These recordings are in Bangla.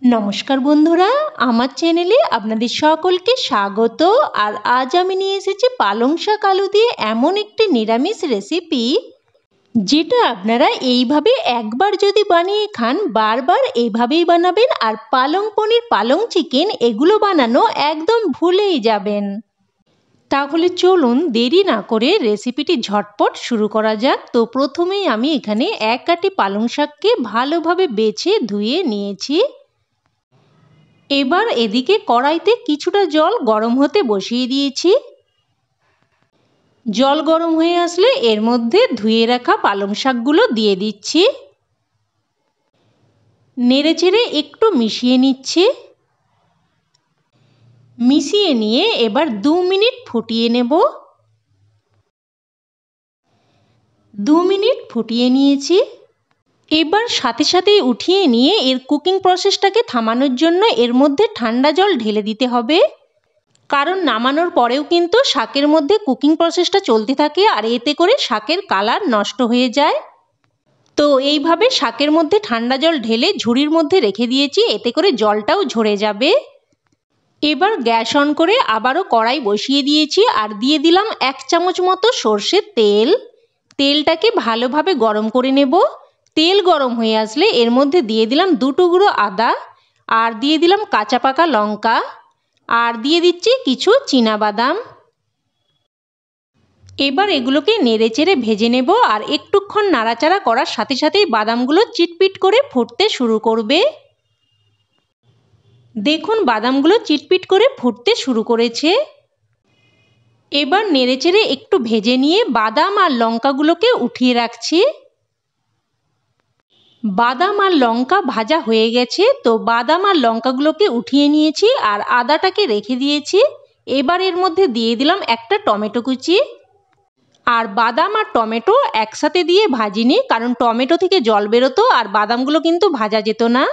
নমস্কার বন্ধুরা, আমার চ্যানেলে আপনাদের সকলকে স্বাগত। আর আজ আমি নিয়ে এসেছি পালং শাক আলু দিয়ে এমন একটি নিরামিষ রেসিপি, যেটা আপনারা এইভাবে একবার যদি বানিয়ে খান বারবার এইভাবেই বানাবেন। আর পালং পনির, পালং চিকেন এগুলো বানানো একদম ভুলেই যাবেন। তাহলে চলুন দেরি না করে রেসিপিটি ঝটপট শুরু করা যাক। তো প্রথমেই আমি এখানে এক আটি পালং শাককে ভালোভাবে বেছে ধুয়ে নিয়েছি। এবার এদিকে কড়াইতে কিছুটা জল গরম হতে বসিয়ে দিয়েছি। জল গরম হয়ে আসলে এর মধ্যে ধুয়ে রাখা পালং শাকগুলো দিয়ে দিচ্ছি। নেড়েচেড়ে একটু মিশিয়ে নিচ্ছি। মিশিয়ে নিয়ে এবার 2 মিনিট ফুটিয়ে নেব। 2 মিনিট ফুটিয়ে নিয়েছি। এবার সাথে সাথেই উঠিয়ে নিয়ে এর কুকিং প্রসেসটাকে থামানোর জন্য এর মধ্যে ঠান্ডা জল ঢেলে দিতে হবে। কারণ নামানোর পরেও কিন্তু শাকের মধ্যে কুকিং প্রসেসটা চলতে থাকে, আর এতে করে শাকের কালার নষ্ট হয়ে যায়। তো এইভাবে শাকের মধ্যে ঠান্ডা জল ঢেলে ঝুড়ির মধ্যে রেখে দিয়েছি, এতে করে জলটাও ঝরে যাবে। এবার গ্যাস অন করে আবারও কড়াই বসিয়ে দিয়েছি আর দিয়ে দিলাম 1 চামচ মতো সর্ষের তেল। তেলটাকে ভালোভাবে গরম করে নেব। তেল গরম হয়ে আসলে এর মধ্যে দিয়ে দিলাম 2 টুকরো আদা, আর দিয়ে দিলাম কাঁচা পাকা লঙ্কা, আর দিয়ে দিচ্ছি কিছু চীনাবাদাম। এবার এগুলোকে নেড়েচেড়ে ভেজে নেব। আর একটুক্ষণ নাড়াচাড়া করার সাথে সাথেই বাদামগুলো চিটপিট করে ফুটতে শুরু করবে। দেখুন বাদামগুলো চিটপিট করে ফুটতে শুরু করেছে। এবার নেড়েচেড়ে একটু ভেজে নিয়ে বাদাম আর লঙ্কাগুলোকে উঠিয়ে রাখছি। বাদাম আর লঙ্কা ভাজা হয়ে গেছে, তো বাদাম আর লঙ্কাগুলোকে উঠিয়ে নিয়েছি আর আদাটাকে রেখে দিয়েছি। এবার এর মধ্যে দিয়ে দিলাম একটা টমেটো কুচি। আর বাদাম আর টমেটো একসাথে দিয়ে ভাজিনি, কারণ টমেটো থেকে জল বেরোতো আর বাদামগুলো কিন্তু ভাজা যেত না।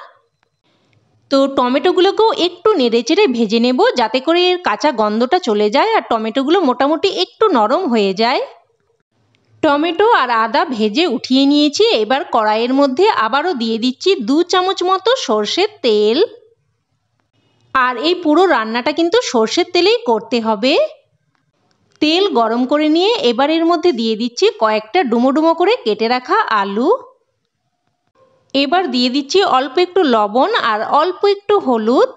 তো টমেটোগুলোকেও একটু নেড়েচেড়ে ভেজে নেব, যাতে করে এর কাঁচা গন্ধটা চলে যায় আর টমেটোগুলো মোটামুটি একটু নরম হয়ে যায়। টমেটো আর আদা ভেজে উঠিয়ে নিয়েছি। এবার কড়াইয়ের মধ্যে আবারও দিয়ে দিচ্ছি 2 চামচ মতো সর্ষের তেল। আর এই পুরো রান্নাটা কিন্তু সর্ষের তেলেই করতে হবে। তেল গরম করে নিয়ে এবার এর মধ্যে দিয়ে দিচ্ছি কয়েকটা ডুমো ডুমো করে কেটে রাখা আলু। এবার দিয়ে দিচ্ছি অল্প একটু লবণ আর অল্প একটু হলুদ।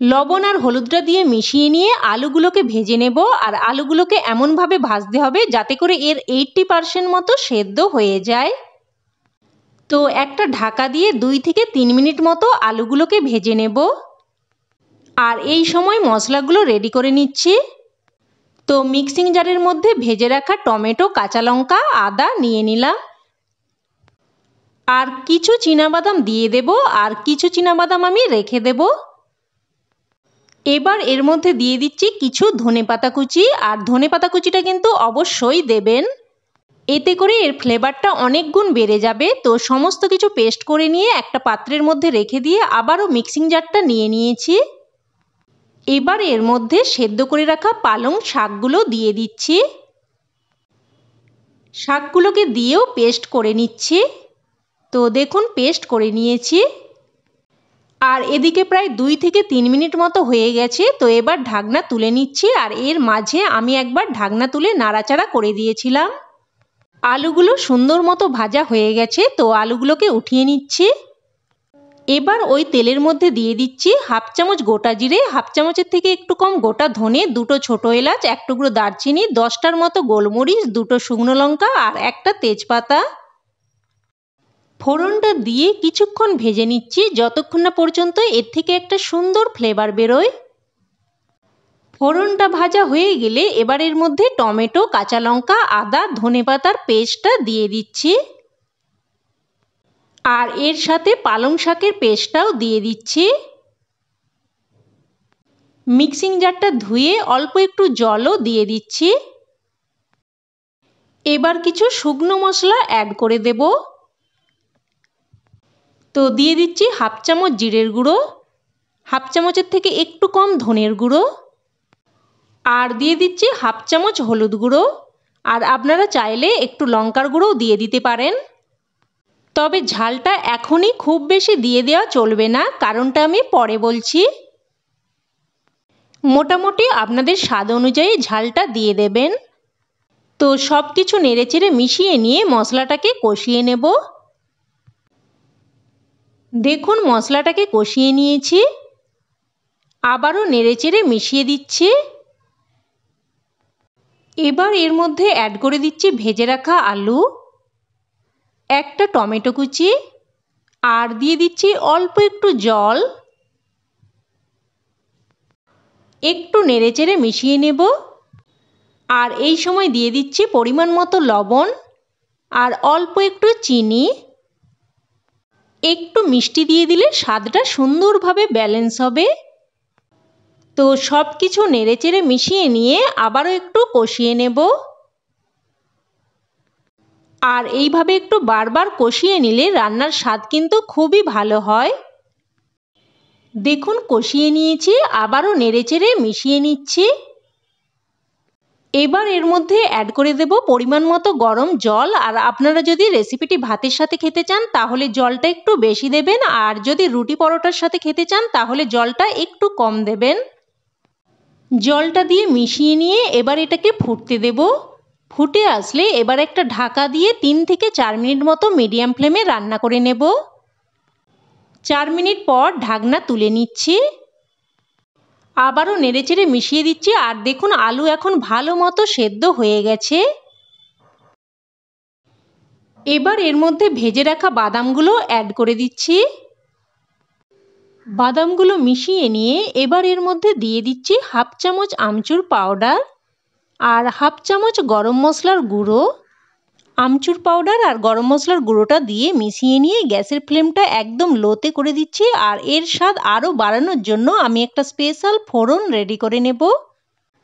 লবণ আর হলুদটা দিয়ে মিশিয়ে নিয়ে আলুগুলোকে ভেজে নেব। আর আলুগুলোকে এমনভাবে ভাজতে হবে যাতে করে এর 80% মতো সেদ্ধ হয়ে যায়। তো একটা ঢাকা দিয়ে 2 থেকে 3 মিনিট মতো আলুগুলোকে ভেজে নেব। আর এই সময় মশলাগুলো রেডি করে নিচ্ছি। তো মিক্সিং জারের মধ্যে ভেজে রাখা টমেটো, কাঁচা লঙ্কা, আদা নিয়ে নিলাম। আর কিছু চীনাবাদাম দিয়ে দেব, আর কিছু চীনাবাদাম আমি রেখে দেব। এবার এর মধ্যে দিয়ে দিচ্ছি কিছু ধনেপাতা কুচি, আর ধনেপাতা কুচিটা কিন্তু অবশ্যই দেবেন। এতে করে এর ফ্লেভারটা অনেক গুণ বেড়ে যাবে। তো সমস্ত কিছু পেস্ট করে নিয়ে একটা পাত্রের মধ্যে রেখে দিয়ে আবারও মিক্সিং জারটা নিয়ে নিয়েছি। এবার এর মধ্যে সেদ্ধ করে রাখা পালং শাকগুলো দিয়ে দিচ্ছি। শাকগুলোকে দিয়েও পেস্ট করে নিচ্ছি। তো দেখুন পেস্ট করে নিয়েছি। আর এদিকে প্রায় 2 থেকে 3 মিনিট মতো হয়ে গেছে। তো এবার ঢাকনা তুলে নিচ্ছি। আর এর মাঝে আমি একবার ঢাকনা তুলে নাড়াচাড়া করে দিয়েছিলাম। আলুগুলো সুন্দর মতো ভাজা হয়ে গেছে, তো আলুগুলোকে উঠিয়ে নিচ্ছি। এবার ওই তেলের মধ্যে দিয়ে দিচ্ছি 1/2 চামচ গোটা জিরে, 1/2 চামচের থেকে একটু কম গোটা ধনে, 2টো ছোটো এলাচ, 1 টুকরো দারচিনি, 10টার মতো গোলমরিচ, 2টো শুকনো লঙ্কা আর একটা তেজপাতা। ফোড়নটা দিয়ে কিছুক্ষণ ভেজে নিচ্ছি, যতক্ষণ না পর্যন্ত এর থেকে একটা সুন্দর ফ্লেভার বেরোয়। ফোড়নটা ভাজা হয়ে গেলে এবার এর মধ্যে টমেটো, কাঁচা লঙ্কা, আদা, ধনেপাতার পেস্টটা দিয়ে দিচ্ছি। আর এর সাথে পালং শাকের পেস্টটাও দিয়ে দিচ্ছি। মিক্সিং জারটা ধুয়ে অল্প একটু জলও দিয়ে দিচ্ছি। এবার কিছু শুকনো মশলা অ্যাড করে দেব। তো দিয়ে দিচ্ছি 1/2 চামচ জিরের গুঁড়ো, 1/2 চামচের থেকে একটু কম ধনের গুঁড়ো, আর দিয়ে দিচ্ছি 1/2 চামচ হলুদ গুঁড়ো। আর আপনারা চাইলে একটু লঙ্কার গুঁড়োও দিয়ে দিতে পারেন। তবে ঝালটা এখনই খুব বেশি দিয়ে দেওয়া চলবে না, কারণটা আমি পরে বলছি। মোটামুটি আপনাদের স্বাদ অনুযায়ী ঝালটা দিয়ে দেবেন। তো সব কিছু নেড়েচেড়ে মিশিয়ে নিয়ে মশলাটাকে কষিয়ে নেব। দেখুন মশলাটাকে কষিয়ে নিয়েছি, আবারও নেড়েচেড়ে মিশিয়ে দিচ্ছি। এবার এর মধ্যে অ্যাড করে দিচ্ছি ভেজে রাখা আলু, একটা টমেটো কুচি, আর দিয়ে দিচ্ছি অল্প একটু জল। একটু নেড়েচেড়ে মিশিয়ে নেব। আর এই সময় দিয়ে দিচ্ছি পরিমাণ মতো লবণ আর অল্প একটু চিনি। একটু মিষ্টি দিয়ে দিলে স্বাদটা সুন্দরভাবে ব্যালেন্স হবে। তো সব কিছু নেড়েচেড়ে মিশিয়ে নিয়ে আবারও একটু কষিয়ে নেব। আর এইভাবে একটু বারবার কষিয়ে নিলে রান্নার স্বাদ কিন্তু খুবই ভালো হয়। দেখুন কষিয়ে নিয়েছি, আবারও নেড়েচেড়ে মিশিয়ে নিচ্ছি। এবার এর মধ্যে অ্যাড করে দেব পরিমাণ মতো গরম জল। আর আপনারা যদি রেসিপিটি ভাতের সাথে খেতে চান তাহলে জলটা একটু বেশি দেবেন, আর যদি রুটি পরোটার সাথে খেতে চান তাহলে জলটা একটু কম দেবেন। জলটা দিয়ে মিশিয়ে নিয়ে এবার এটাকে ফুটতে দেব। ফুটে আসলে এবার একটা ঢাকা দিয়ে 3 থেকে 4 মিনিট মতো মিডিয়াম ফ্লেমে রান্না করে নেব। 4 মিনিট পর ঢাকনা তুলে নিচ্ছি, আবারও নেড়েচেড়ে মিশিয়ে দিচ্ছি। আর দেখুন আলু এখন ভালো মতো সেদ্ধ হয়ে গেছে। এবার এর মধ্যে ভেজে রাখা বাদামগুলো অ্যাড করে দিচ্ছি। বাদামগুলো মিশিয়ে নিয়ে এবার এর মধ্যে দিয়ে দিচ্ছি হাফ চামচ আমচুর পাউডার আর হাফ চামচ গরম মশলার গুঁড়ো। আমচুর পাউডার আর গরম মশলার গুঁড়োটা দিয়ে মিশিয়ে নিয়ে গ্যাসের ফ্লেমটা একদম লোতে করে দিচ্ছি। আর এর স্বাদ আরও বাড়ানোর জন্য আমি একটা স্পেশাল ফোড়ন রেডি করে নেব।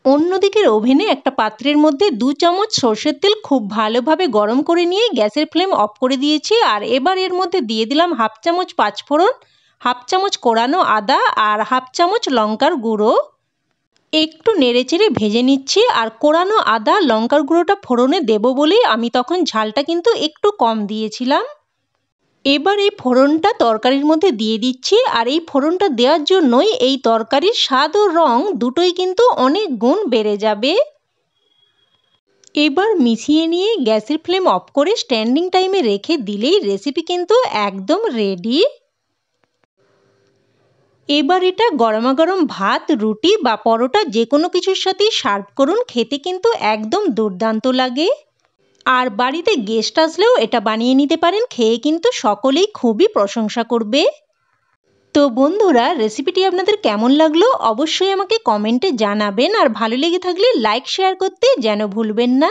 অন্যদিকের ওভেনে একটা পাত্রের মধ্যে 2 চামচ সরষের তেল খুব ভালোভাবে গরম করে নিয়ে গ্যাসের ফ্লেম অফ করে দিয়েছি। আর এবার এর মধ্যে দিয়ে দিলাম হাফ চামচ পাঁচফোড়ন, হাফ চামচ কোড়ানো আদা আর হাফ চামচ লঙ্কার গুঁড়ো। একটু নেড়েচেড়ে ভেজে নিচ্ছি। আর কোড়ানো আদা লঙ্কার গুঁড়োটা ফোড়নে দেব বলেই আমি তখন ঝালটা কিন্তু একটু কম দিয়েছিলাম। এবার এই ফোড়নটা তরকারির মধ্যে দিয়ে দিচ্ছি। আর এই ফোড়নটা দেওয়ার জন্যই এই তরকারির স্বাদ ও রং দুটোই কিন্তু অনেক গুণ বেড়ে যাবে। এবার মিশিয়ে নিয়ে গ্যাসের ফ্লেম অফ করে স্ট্যান্ডিং টাইমে রেখে দিলেই রেসিপি কিন্তু একদম রেডি। এবার এটা গরমাগরম ভাত, রুটি বা পরোটা যে কোনো কিছুর সাথেই সার্ভ করুন, খেতে কিন্তু একদম দুর্দান্ত লাগে। আর বাড়িতে গেস্ট আসলেও এটা বানিয়ে নিতে পারেন, খেয়ে কিন্তু সকলেই খুবই প্রশংসা করবে। তো বন্ধুরা রেসিপিটি আপনাদের কেমন লাগলো অবশ্যই আমাকে কমেন্টে জানাবেন। আর ভালো লেগে থাকলে লাইক শেয়ার করতে যেন ভুলবেন না।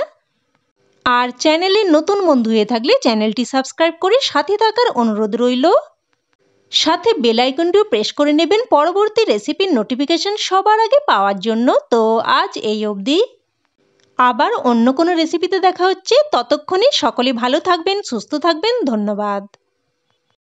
আর চ্যানেলে নতুন বন্ধু হয়ে থাকলে চ্যানেলটি সাবস্ক্রাইব করে সাথে থাকার অনুরোধ রইল। সাথে বেল আইকনটিও প্রেস করে নেবেন পরবর্তী রেসিপির নোটিফিকেশন সবার আগে পাওয়ার জন্য। তো আজ এই অবধি, আবার অন্য কোনো রেসিপিতে দেখা হচ্ছে। ততক্ষণে সকলে ভালো থাকবেন, সুস্থ থাকবেন। ধন্যবাদ।